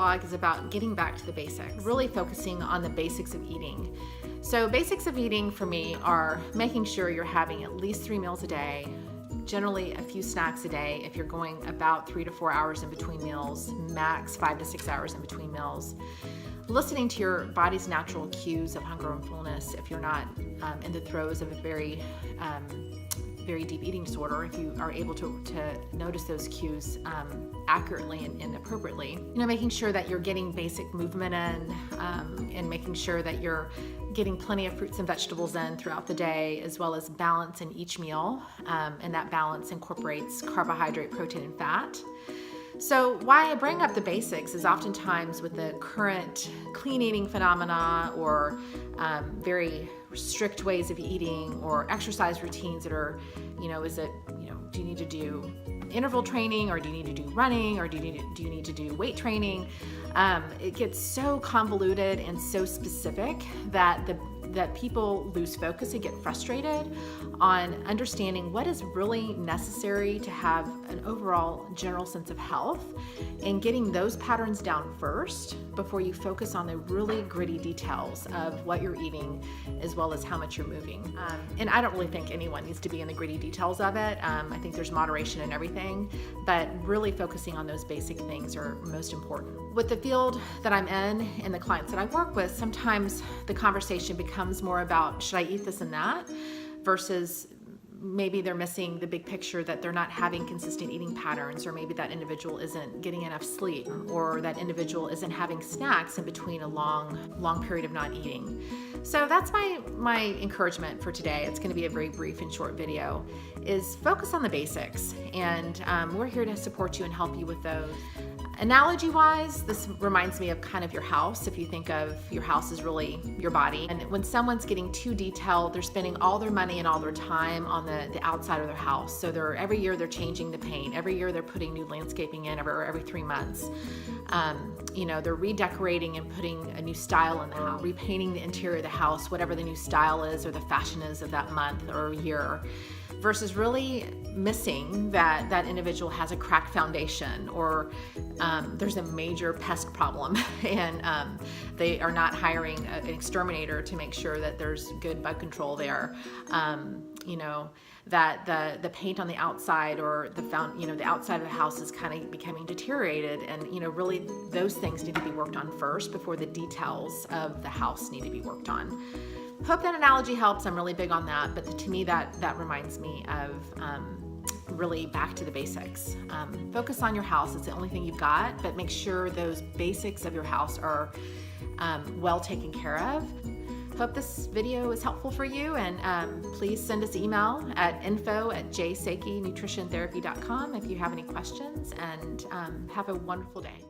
vlog is about getting back to the basics, really focusing on the basics of eating. So basics of eating for me are making sure you're having at least 3 meals a day, generally a few snacks a day if you're going about 3 to 4 hours in between meals, max 5 to 6 hours in between meals. Listening to your body's natural cues of hunger and fullness if you're not in the throes of a very deep eating disorder, if you are able to notice those cues accurately and appropriately. Making sure that you're getting basic movement in and making sure that you're getting plenty of fruits and vegetables in throughout the day, as well as balance in each meal, and that balance incorporates carbohydrate, protein, and fat. So why I bring up the basics is oftentimes with the current clean eating phenomena or very strict ways of eating or exercise routines that are, do you need to do interval training, or do you need to do running, or do you need to do weight training? It gets so convoluted and so specific that people lose focus and get frustrated on understanding what is really necessary to have an overall general sense of health, and getting those patterns down first before you focus on the really gritty details of what you're eating as well as how much you're moving. And I don't really think anyone needs to be in the gritty details of it. I think there's moderation in everything, but really focusing on those basic things are most important. With the field that I'm in and the clients that I work with, sometimes the conversation becomes more about, should I eat this and that, versus maybe they're missing the big picture that they're not having consistent eating patterns, or maybe that individual isn't getting enough sleep, or that individual isn't having snacks in between a long period of not eating. So that's my encouragement for today. It's going to be a very brief and short video, is focus on the basics, and we're here to support you and help you with those. Analogy wise, this reminds me of kind of your house. If you think of your house as really your body, and when someone's getting too detailed, they're spending all their money and all their time on the outside of their house. So every year they're changing the paint, every year they're putting new landscaping in every 3 months. They're redecorating and putting a new style in the house, repainting the interior of the house, whatever the new style is or the fashion is of that month or year, versus really missing that individual has a cracked foundation, or there's a major pest problem and they are not hiring an exterminator to make sure that there's good bug control there. That the paint on the outside or the outside of the house is kind of becoming deteriorated, and really those things need to be worked on first before the details of the house need to be worked on. Hope that analogy helps. I'm really big on that, but to me that reminds me of really back to the basics. Focus on your house. It's the only thing you've got, but make sure those basics of your house are well taken care of. Hope this video is helpful for you, and please send us email at info@jsakeynutritiontherapy.com if you have any questions, and have a wonderful day.